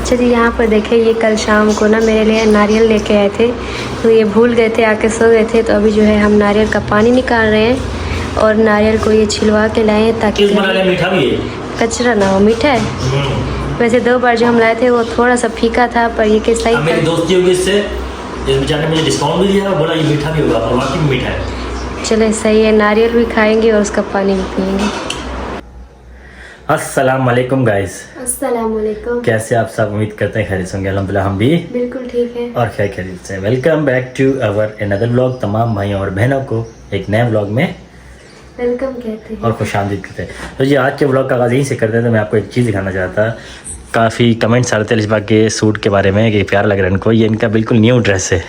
मीठा भी है, कचरा ना हो। मीठा है वैसे, 2 बार जो हम लाए थे वो थोड़ा सा फीका था, पर ये कि सही मेरी दोस्ती होगी इससे, इस बेचारे ने मुझे डिस्काउंट भी दिया और बोला ये मीठा भी होगा, और वाकई में मीठा है। चले सही है, नारियल भी खाएंगे और उसका पानी भी पियेंगे। अस्सलाम वालेकुम गाइस। अस्सलाम वालेकुम। कैसे आप सब? उम्मीद करते हैं खैरियत होंगे। अल्हम्दुलिल्लाह हम भी बिल्कुल ठीक है और खैरियत से। Welcome back to our another vlog. तमाम भाइयों और बहनों को एक नए व्लॉग में वेलकम कहते हैं और खुशामदीद कहते हैं। तो जी आज के व्लॉग का आगाज़ यहीं से करते हैं। तो मैं आपको एक चीज़ दिखाना चाहता। काफ़ी कमेंट्स आ रहे थे लिशबा के सूट के बारे में कि प्यार लग रहा है इनको। ये इनका बिल्कुल न्यू ड्रेस है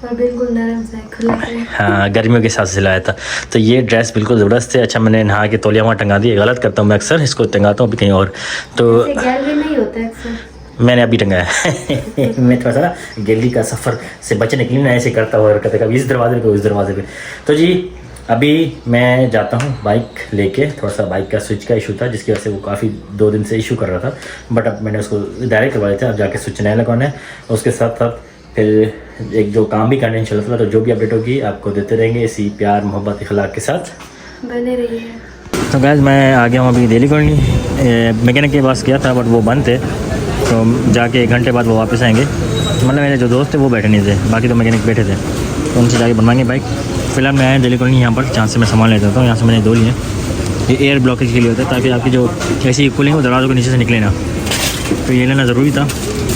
और बिल्कुल नरम सा खुला है। हाँ, गर्मियों के हिसाब से सिलाया था। तो ये ड्रेस बिल्कुल ज़बरदस्त है। अच्छा, मैंने नहा के तौलिया वहाँ टंगा दी। गलत करता हूँ मैं, अक्सर इसको टंगाता हूँ अभी कहीं और। तो गैलरी नहीं होता है अक्सर, मैंने अभी टंगाया है मैं थोड़ा सा ना गैलरी का सफ़र से बचने के लिए ना ऐसे करता हुआ करते कभी इस दरवाजे पे उस दरवाजे पे। तो जी अभी मैं जाता हूँ बाइक लेके। थोड़ा सा बाइक का स्विच का इशू था जिसकी वजह से वो काफ़ी 2 दिन से इशू कर रहा था, बट अब मैंने उसको डायरेक्ट करवा दिया था। अब जाके स्विच नया लगाना है। उसके साथ साथ फिर एक जो काम भी करने इंशाल्लाह। तो जो भी अपडेट होगी आपको देते रहेंगे इसी प्यार मोहब्बत इखलाक के साथ बने रहिए। तो गाइस मैं आ गया हूँ अभी दिल्ली कॉलोनी। मैकेनिक के पास गया था बट वो बंद थे, तो जाके 1 घंटे बाद वो वापस आएंगे। मतलब मेरे जो दोस्त थे वो बैठे नहीं थे, बाकी तो मैकेनिक बैठे थे, तो उनसे जाके बनवाएंगे बाइक। फिलहाल मैं आया दिल्ली कॉलोनी यहाँ पर, जहाँ से मैं सामान लेता हूँ। यहाँ से मैंने 2 लिए। ये एयर ब्लॉकेज के लिए होता है ताकि आपकी जो ऐसी कूलिंग वो दरवाज़ों के नीचे से निकले ना। तो ये लेना ज़रूरी था।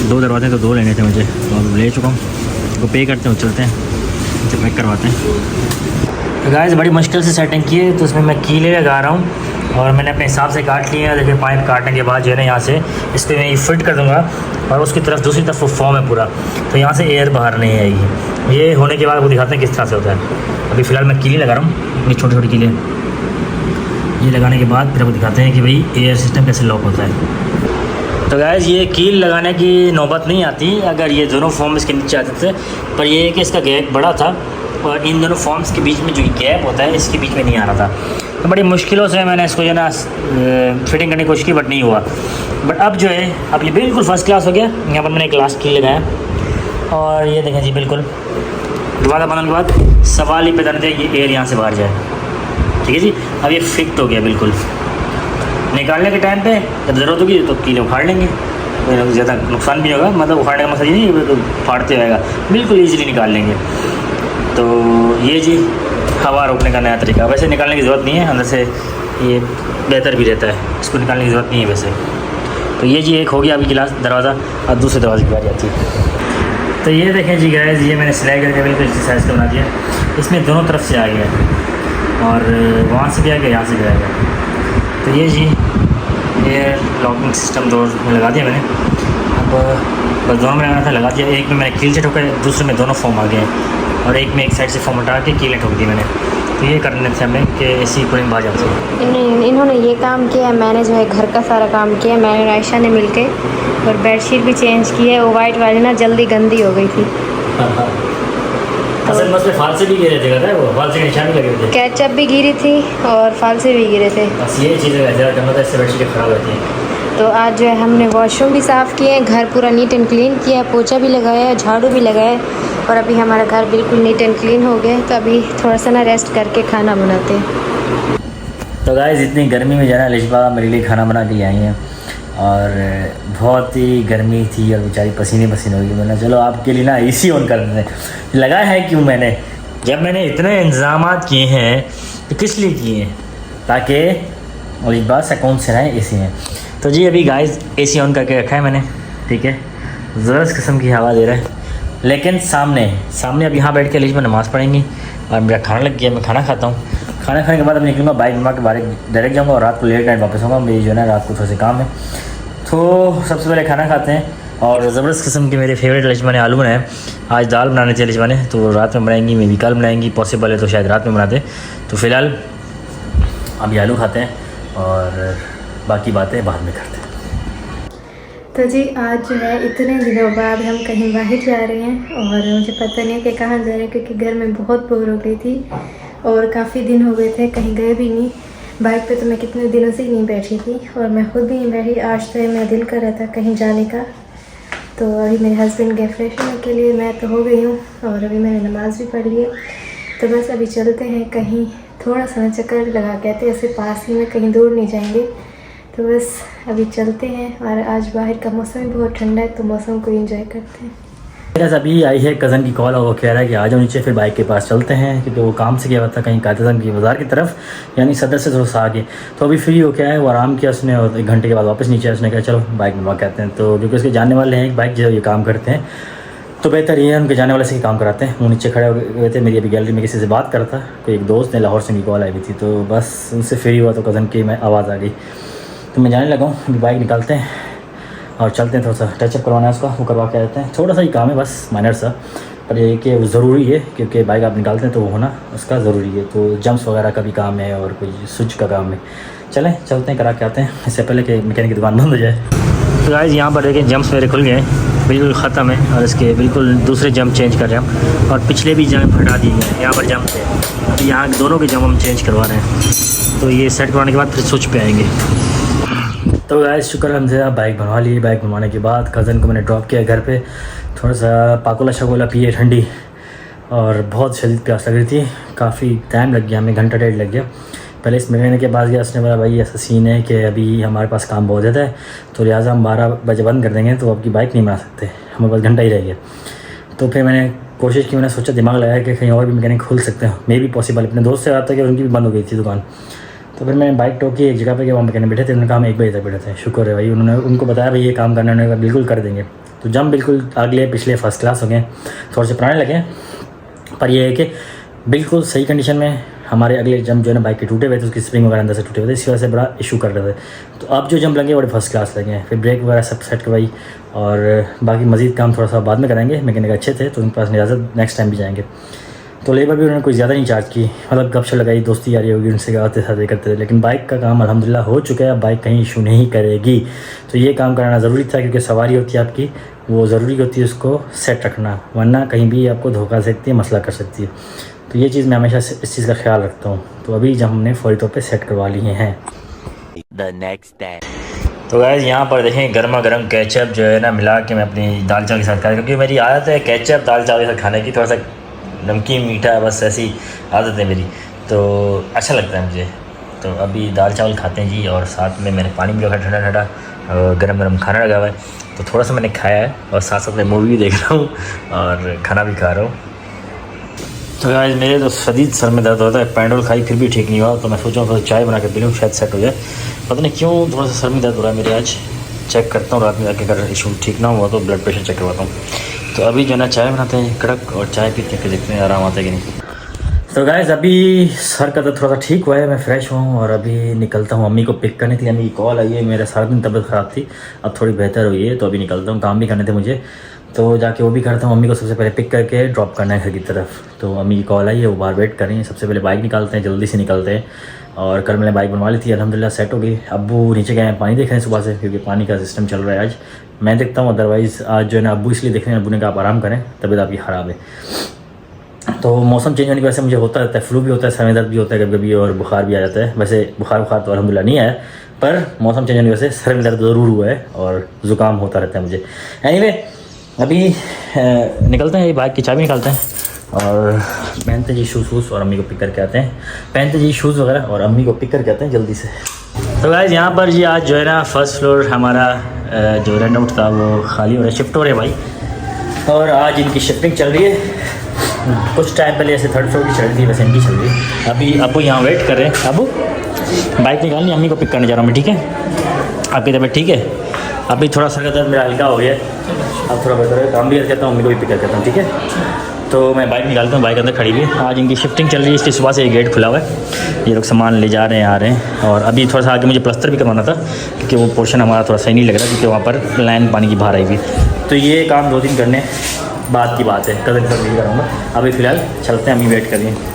2 दरवाजे तो 2 लेने थे मुझे, तो अब ले चुका हूँ। तो पे करते हैं, चलते हैं, इसे पैक करवाते हैं। तो गाइस बड़ी मुश्किल से सेटिंग की है, तो उसमें मैं कीले लगा रहा हूँ और मैंने अपने हिसाब से काट लिए हैं। देखिए पाइप काटने के बाद जो है ना यहाँ से इस पर मैं ये फिट कर दूँगा और उसकी तरफ दूसरी तरफ वो फॉर्म है पूरा, तो यहाँ से एयर बाहर नहीं आएगी। ये होने के बाद वो दिखाते हैं किस तरह से होता है। अभी फ़िलहाल मैं कीले लगा रहा हूँ, ये छोटी छोटी कीले। ये लगाने के बाद फिर आपको दिखाते हैं कि भाई एयर सिस्टम कैसे लॉक होता है। तो गाइस ये कील लगाने की नौबत नहीं आती अगर ये दोनों फॉर्म इसके नीचे आते थे, पर ये है कि इसका गैप बड़ा था और इन दोनों फॉर्म्स के बीच में जो गैप होता है इसके बीच में नहीं आ रहा था। तो बड़ी मुश्किलों से मैंने इसको जो है ना फिटिंग करने की कोशिश की, बट नहीं हुआ। बट अब जो है अब ये बिल्कुल फर्स्ट क्लास हो गया। यहाँ पर मैंने एक लास्ट कील लगाया और ये देखें जी बिल्कुल दरवाज़ा बनने के बाद सवाल ही पैदा नहीं था ये एयर यहाँ से बाहर जाए। ठीक है जी, अब ये फिट हो गया बिल्कुल। निकालने के टाइम पे जब ज़रूरत होगी तो कीले उखाड़ लेंगे, ज़्यादा नुकसान भी नहीं होगा। मतलब उखाड़ने का मसला नहीं है, तो फाड़ते रहेगा, बिल्कुल ईजीली निकाल लेंगे। तो ये जी हवा रोकने का नया तरीका। वैसे निकालने की ज़रूरत नहीं है, अंदर से ये बेहतर भी रहता है, इसको निकालने की ज़रूरत नहीं है वैसे। तो ये जी एक हो गया अभी गिलास दरवाज़ा, अब दूसरे दरवाजे की बारी आती है। तो ये देखें जी गाइस, ये मैंने सिलाई करके बिल्कुल इसी साइज़ का बना दिया। इसमें दोनों तरफ से आ गया और वहाँ से भी आ गया, यहाँ से भी आ गया। तो ये जी एयर लॉकिंग सिस्टम 2 में लगा दिया मैंने। अब बस दोनों में लगाना था, लगा दिया। एक में मैंने कील से ठोका, दूसरे में दोनों फॉर्म आ गए और एक में एक साइड से फॉर्म हटा के कीलें ठोक दी मैंने। तो ये करने थे हमें कि ऐसी कूलिंग बाहर जाती है। इन्होंने ये काम किया, मैंने जो है घर का सारा काम किया। मैंने और आयशा ने मिलके और बेडशीट भी चेंज की है। वो वाइट वाली ना जल्दी गंदी हो गई थी। असल मसले फालसे भी गिरे थे, कहता है वो फालसे के निशान भी लगे थे, कैचअप भी गिरी थी और फालसे भी गिरे थे। बस ये चीज़ें ज़्यादा मतलब इससे बेडशीटें ख़राब होती हैं। तो आज जो है हमने वॉशरूम भी साफ़ किए, घर पूरा नीट एंड क्लीन किया, पोछा भी लगाया, झाड़ू भी लगाया और अभी हमारा घर बिल्कुल नीट एंड क्लीन हो गया। तो अभी थोड़ा सा ना रेस्ट करके खाना बनाते हैं। तो गाइस इतनी गर्मी में जाना लिशबा मेरे लिए खाना बना के आई हैं और बहुत ही गर्मी थी और बेचारी पसीने पसीने होगी। मैंने चलो आपके लिए ना एसी ऑन कर दें। लगाया है क्यों मैंने, जब मैंने इतने इंतजामात किए हैं तो किस लिए किए हैं, ताकि लिशबा सुकून से रहें एसी में। तो जी अभी गाइस एसी ऑन करके रखा है मैंने, ठीक है। ज़बरदस्त किस्म की हवा दे रहा है, लेकिन सामने अब यहाँ बैठ के लिशबा नमाज़ पढ़ेंगी और मेरा खाना लग गया। मैं खाना खाता हूँ, खाना खाने के बाद अब निकलूँगा बाइक बनवा के बाहर डायरेक्ट जाऊँगा और रात को लेट नाइट वापस आऊँगा। मेरी जो है ना रात को थोड़े से काम है। तो सबसे पहले खाना खाते हैं और ज़बरदस्त किस्म के मेरे फेवरेट लिशबा ने आलू बनाए। आज दाल बनाने थे लिशबा ने, तो रात में बनाएंगी, मे भी कल बनाएंगी, पॉसिबल है तो शायद रात में बनाते। तो फ़िलहाल अभी आलू खाते हैं और बाकी बातें बाद में करते हैं। तो जी आज जो है इतने दिनों बाद हम कहीं बाहर जा रहे हैं और मुझे पता नहीं कि कहाँ जा रहे हैं, क्योंकि घर में बहुत बोर हो गई थी और काफ़ी दिन हो गए थे कहीं गए भी नहीं। बाइक पे तो मैं कितने दिनों से ही नहीं बैठी थी और मैं खुद भी नहीं बैठी। आज तो मेरा दिल कर रहा था कहीं जाने का, तो अभी मेरे हस्बैंड गए फ्रेश होने के लिए, मैं तो हो गई हूँ और अभी मैंने नमाज़ भी पढ़ ली है। तो बस अभी चलते हैं कहीं, थोड़ा सा चक्कर लगा के आते हैं, ऐसे पास ही में, कहीं दूर नहीं जाएंगे। तो बस अभी चलते हैं और आज बाहर का मौसम भी बहुत ठंडा है, तो मौसम को एंजॉय करते हैं। मेरा अभी आई है कज़न की कॉल और वो कह रहा है कि आ जाओ नीचे, फिर बाइक के पास चलते हैं, क्योंकि वो काम से गया हुआ था कहीं कायदम की बाज़ार की तरफ, यानी सदर से थोड़ा सा आगे। तो अभी फ्री हो के आया, वो आराम किया उसने और 1 घंटे के बाद वापस नीचे आया। उसने कहा चलो बाइक बनवा के आते हैं। तो क्योंकि उसके जानने वाले हैं एक बाइक जो ये काम करते हैं, तो बेहतर ये है उनके जाने वाले से ही काम कराते हैं। वो नीचे खड़े हुए थे, मेरी अभी गैलरी में किसी से बात कर रहा था, कोई एक दोस्त ने लाहौर से मेरी कॉल आई हुई थी, तो बस उनसे फ्री हुआ तो कज़न की मैं आवाज़ आ गई। तो मैं जाने लगा हूँ, अभी बाइक निकालते हैं और चलते हैं। थोड़ा सा टचअप करवाना है उसका, वो करवा के आते हैं। थोड़ा सा ही काम है बस, माइनर सा, पर ये कि वो ज़रूरी है क्योंकि बाइक आप निकालते हैं तो वो होना उसका ज़रूरी है। तो जम्प्स वगैरह का भी काम है और कोई स्विच का काम है। चलें चलते हैं, करा के आते हैं, इससे पहले कि मैकेनिक की दुकान बंद हो जाए। तो गाइस यहाँ पर देखिए जम्प्स मेरे खुल गए, बिल्कुल ख़त्म है, और इसके बिल्कुल दूसरे जंप चेंज कर रहे हैं हम, और पिछले भी जंप हटा दिए हैं। यहाँ पर जंप है, अभी यहाँ दोनों के जंप हम चेंज करवा रहे हैं। तो ये सेट करवाने के बाद फिर स्विच पे आएंगे। तो गाइस शुक्र अलहम्दुलिल्लाह बाइक बनवा ली। बाइक बनवाने के बाद कज़न को मैंने ड्रॉप किया घर पे, थोड़ा सा पाकोला शकोला पिए ठंडी, और बहुत शदीद प्यास लग रही थी। काफ़ी टाइम लग गया, हमें 1-1.5 लग गया। पहले इस मैकेनिक के पास गया, उसने बोला भाई ऐसा सीन है कि अभी हमारे पास काम बहुत ज़्यादा है, तो लिहाजा हम 12 बजे बंद कर देंगे, तो आपकी बाइक नहीं बना सकते, हमारे पास घंटा ही रह गया। तो फिर मैंने कोशिश की, मैंने सोचा, दिमाग लगाया कि कहीं और भी मैकेनिक खुल सकते हैं, मे भी पॉसिबल। अपने दोस्त से आता कि उनकी भी बंद हो गई थी दुकान। तो फिर मैंने बाइक टोकी एक जगह पे कि वहाँ मैकेनिक बैठे थे, उन्होंने कहा हम 1 बजे तक बैठे थे। शुक्र है भाई, उन्होंने उनको बताया भाई ये काम करना है, उन्होंने कहा बिल्कुल कर देंगे। तो जम बिल्कुल अगले पिछले फर्स्ट क्लास हो गए, थोड़े से पुराने लगे, पर यह है कि बिल्कुल सही कंडीशन में। हमारे अगले जंप जो है ना बाइक के टूटे हुए थे, उसकी स्प्रिंग वगैरह अंदर से टूटे हुए थे, इसी वजह से बड़ा इशू कर रहे थे। तो अब जो जंप लगे बड़े फर्स्ट क्लास लगे हैं। फिर ब्रेक वगैरह सब सेट करवाई, और बाकी मज़ीद काम थोड़ा सा बाद में कराएंगे। मैकेनिक अच्छे थे तो उनके पास इजाज़त, नेक्स्ट टाइम भी जाएंगे। तो लेबर भी उन्होंने कोई ज़्यादा नहीं चार्ज की, मतलब गपशप लगाई, दोस्ती यारी होगी, उनसे आते साथ करते थे। लेकिन बाइक का काम अल्हम्दुलिल्लाह हो चुका है, अब बाइक कहीं इशू नहीं करेगी। तो ये काम कराना ज़रूरी था, क्योंकि सवारी होती है आपकी, वो ज़रूरी होती है उसको सेट रखना, वरना कहीं भी आपको धोखा सकती है, मसला कर सकती है। तो ये चीज़ मैं हमेशा इस चीज़ का ख्याल रखता हूँ। तो अभी जब हमने फौरी तौर पे सेट करवा लिए हैं। The next day. तो गाइस यहाँ पर देखें गर्मा गर्म केचप जो है ना मिला के मैं अपनी दाल चावल के साथ खाया, क्योंकि मेरी आदत है केचप दाल चावल के साथ खाने की, थोड़ा सा नमकीन मीठा, बस ऐसी आदत है मेरी, तो अच्छा लगता है मुझे। तो अभी दाल चावल खाते हैं जी, और साथ में मैंने पानी भी रखा ठंडा ठंडा, और गरम गरम खाना लगा हुआ है, तो थोड़ा सा मैंने खाया है, और साथ साथ मैं मूवी भी देख रहा हूँ और खाना भी खा रहा हूँ। तो गाइस मेरे तो शदीद सर में दर्द होता है, पैंडोल खाई फिर भी ठीक नहीं हुआ, तो मैं सोचा हूँ चाय बना के पी लूँ, शायद सेट हो जाए। पता नहीं क्यों थोड़ा सा सर में दर्द हो रहा है मेरे आज, चेक करता हूँ रात में जाके, अगर इशू ठीक ना हुआ तो ब्लड प्रेशर चेक करवाता हूँ। तो अभी जो है ना चाय बनाते हैं कड़क, और चाय पीते के देखते हैं आराम आता है कि नहीं। तो गाइस अभी सर का दर्द थोड़ा सा ठीक हुआ है, मैं फ़्रेश हूँ और अभी निकलता हूँ। अम्मी को पिक करनी थी, अम्मी की कॉल आई है, मेरा सारा दिन तबीयत ख़राब थी, अब थोड़ी बेहतर हुई है, तो अभी निकलता हूँ। काम भी करने थे मुझे, तो जाके वो भी करता हूँ। अम्मी को सबसे पहले पिक करके ड्रॉप करना है घर की तरफ। तो अम्मी की कॉल आई है, वो बाहर वेट कर रही हैं। सबसे पहले बाइक निकालते हैं, जल्दी से निकलते हैं। और कल मैंने बाइक बनवा ली थी, अल्हम्दुलिल्लाह सेट हो गई। अब्बू नीचे गए हैं, पानी देख रहे हैं सुबह से, क्योंकि पानी का सिस्टम चल रहा है आज। मैं देखता हूँ, अदरवाइज़ आज जो है ना अब्बू इसलिए देख रहे हैं, अब्बू ने कहा आप आराम करें, तबीयत आपकी ख़राब है। तो मौसम चेंज होने की वजह से मुझे होता रहता है, फ्लू भी होता है, सर में दर्द भी होता है कभी कभी, और बुखार भी आ जाता है। वैसे बुखार तो अल्हम्दुलिल्लाह नहीं आया, पर मौसम चेंज होने की वजह से सर में दर्द ज़रूर हुआ है और ज़ुकाम होता रहता है मुझे। एनीवे अभी निकलते हैं, बाइक की चाबी निकालते हैं और पहनते जी शूज़ और अम्मी को पिक करके आते हैं। पहनते जी शूज़ वगैरह और अम्मी को पिक करके आते हैं जल्दी से। तो गाइस यहाँ पर जी आज जो है ना फर्स्ट फ्लोर हमारा जो रेंट आउट था वो खाली हो रहा है, शिफ्ट हो रहा है भाई, और आज इनकी शिफ्टिंग चल रही है। कुछ टाइम पहले ऐसे 3rd फ्लोर की चल रही थी, वैसे इनकी चल रही है। अभी अबू यहाँ वेट कर रहे हैं। अबू बाइक निकालनी, अम्मी को पिक करने जा रहा हूँ मैं, ठीक है? आपकी तबीयत ठीक है? अभी थोड़ा सा दर्द मेरा हल्का हो गया है, अब थोड़ा बेहतर है। काम भी कर करता हूँ, अम्मी को भी पिक करता हूँ, ठीक है? तो मैं बाइक निकालता हूँ, बाइक अंदर खड़ी हुई है। आज इनकी शिफ्टिंग चल रही है, इसलिए सुबह से ये गेट खुला हुआ है, ये लोग सामान ले जा रहे हैं, आ रहे हैं। और अभी थोड़ा सा आगे मुझे प्लस्तर भी करवाना था, क्योंकि वो पोर्शन हमारा थोड़ा सही नहीं लग रहा, क्योंकि वहाँ पर लाइन पानी की बाहर आई हुई। तो ये काम 2 दिन करने बाद की बात है, कल तक नहीं कराऊँगा। अभी फ़िलहाल चलते हैं, अम्मी वेट कर रही हैं।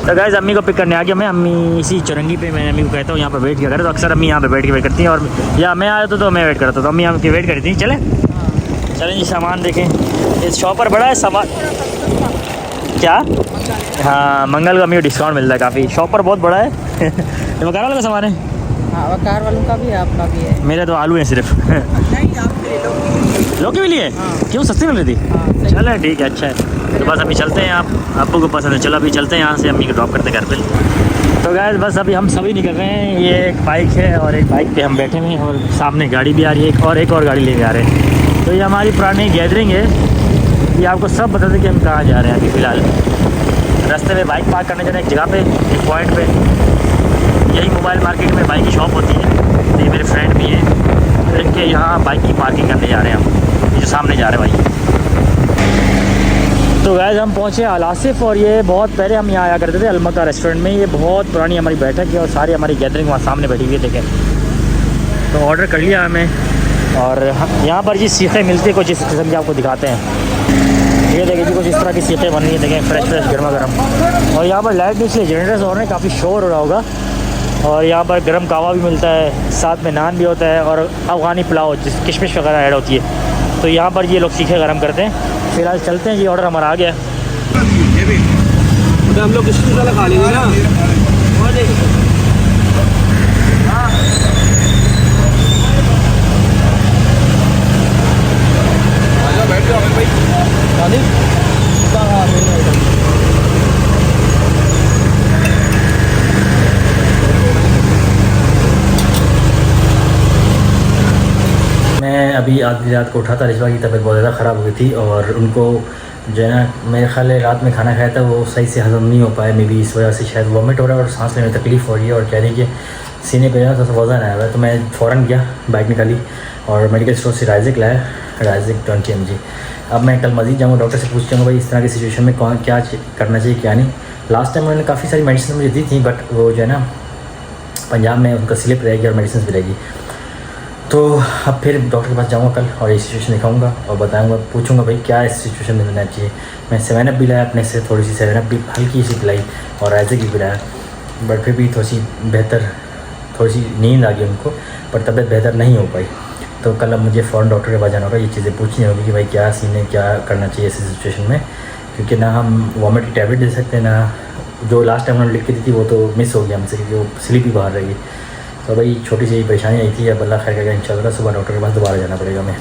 तो गाइस अम्मी को पिक करने आ गया मैं। अम्मी इसी चौरंगी पे मैं अम्मी को कहता हूँ यहाँ पर वेट किया करे, तो अक्सर अम्मी यहाँ पे बैठ के वेट करती हैं, और या मैं आया तो मैं वेट करता, तो अम्मी यहाँ की वेट करी थी। चलें जी, सामान देखें, इस शॉपर बड़ा है सामान क्या? हाँ, मंगल का अम्मी को डिस्काउंट मिलता है काफ़ी, शॉपर बहुत बड़ा है। ये वकार वाला का सामान है? हाँ, वकार वालों का भी है, आपका भी है। मेरे तो आलू हैं सिर्फ। नहीं, आप ले लो। लौकी भी लिए? क्यों, सस्ती मिल रही थी? चलो ठीक है, अच्छा है। तो बस अभी चलते हैं, आप आपको को पसंद है, चलो अभी चलते हैं यहाँ से, अम्मी को ड्रॉप करते हैं घर पे। तो गाइस बस अभी हम सभी निकल रहे हैं, ये एक बाइक है और एक बाइक पे हम बैठे हुए हैं और सामने गाड़ी भी आ रही है, एक और गाड़ी लेके आ रहे हैं। तो ये हमारी पुरानी गैदरिंग है, ये आपको सब बता दें कि हम कहाँ जा रहे हैं अभी फ़िलहाल। रास्ते में बाइक पार्क करने जा रहे हैं एक जगह पे, एक पॉइंट पे, यही मोबाइल मार्केट में बाइक की शॉप होती है। तो ये मेरे फ्रेंड भी हैं, इनके यहाँ बाइक की पार्किंग करने जा रहे हैं हम, ये जो सामने जा रहे हैं भाई। तो गाइस हम पहुँचे अल आसिफ, और ये बहुत पहले हम यहाँ आया करते थे अलमका रेस्टोरेंट में। ये बहुत पुरानी हमारी बैठक है और सारी हमारी गैदरिंग वहाँ सामने बैठी हुई है, देखें। तो ऑर्डर कर लिया हमें, और यहाँ पर जी सीखें मिलती है कुछ इस किस्म की, आपको दिखाते हैं। ये देखिए जी कुछ इस तरह की सीखें बन रही है, देखें, फ्रेश गर्मा गर्म। और यहाँ पर लाइट भी इसलिए जनरेटर्स हो रहे हैं, काफ़ी शोर हो रहा होगा। और यहाँ पर गर्म कावा भी मिलता है, साथ में नान भी होता है, और अफ़गानी पुलाव जिस किशमिश वगैरह ऐड होती है। तो यहाँ पर ये लोग सीखें गर्म करते हैं। फिलहाल चलते हैं जी, ऑर्डर हमारा आ गया। हम लोग किसी तरह खा लेंगे ना। बैठ जाओ भाई, मैं अभी आधी रात को उठा था, रिजवा की तबीयत बहुत ज़्यादा ख़राब हो गई थी, और उनको जो है ना, मेरे ख्याल है रात में खाना खाया था, वो सही से हज़म नहीं हो पाया, मे बी इस वजह से शायद वॉमिट हो रहा है और सांस लेने में तकलीफ़ हो रही है, और कह रही कि सीने पे जो है वज़न आया हुआ है। तो मैं फ़ौरन गया, बाइक निकाली और मेडिकल स्टोर से राइजिक लाया, राइजिक 20 mg। अब मैं कल मज़ीद जाऊँगा, डॉक्टर से पूछ जाऊँगा भाई इस तरह की सिचुएशन में कौन क्या करना चाहिए क्या नहीं। लास्ट टाइम उन्होंने काफ़ी सारी मेडिसिन मुझे दी थी, बट वो जो है ना पंजाब में उनका स्लिप रहेगी और मेडिसिन भी रहेगी। तो अब फिर डॉक्टर के पास जाऊँगा कल और ये सिचुएशन दिखाऊंगा और बताऊंगा, पूछूंगा भाई क्या इस सिचुएशन में लेना चाहिए। मैं 7 अप भी लाया अपने से, थोड़ी सी 7 अप भी हल्की सी पिलाई और राइजिक भी पिलाया, बट फिर भी थोड़ी सी नींद आ गई उनको, पर तबीयत बेहतर नहीं हो पाई। तो कल अब मुझे फ़ौरन डॉक्टर के पास जाना होगा, ये चीज़ें पूछनी होगी कि भाई क्या सीन है, क्या करना चाहिए ऐसी सिचुएशन में, क्योंकि ना हम वॉमिट की टैबलेट दे सकते हैं, ना जो लास्ट टाइम उन्होंने लिख के दी थी वो तो मिस हो गया हमसे, क्योंकि वो स्लिप ही बाहर रहेगी। तो भाई छोटी सी परेशानी आई थी, अब अल्लाह खैर करेगा, इंशाल्लाह सुबह डॉक्टर के पास दोबारा जाना पड़ेगा हमें।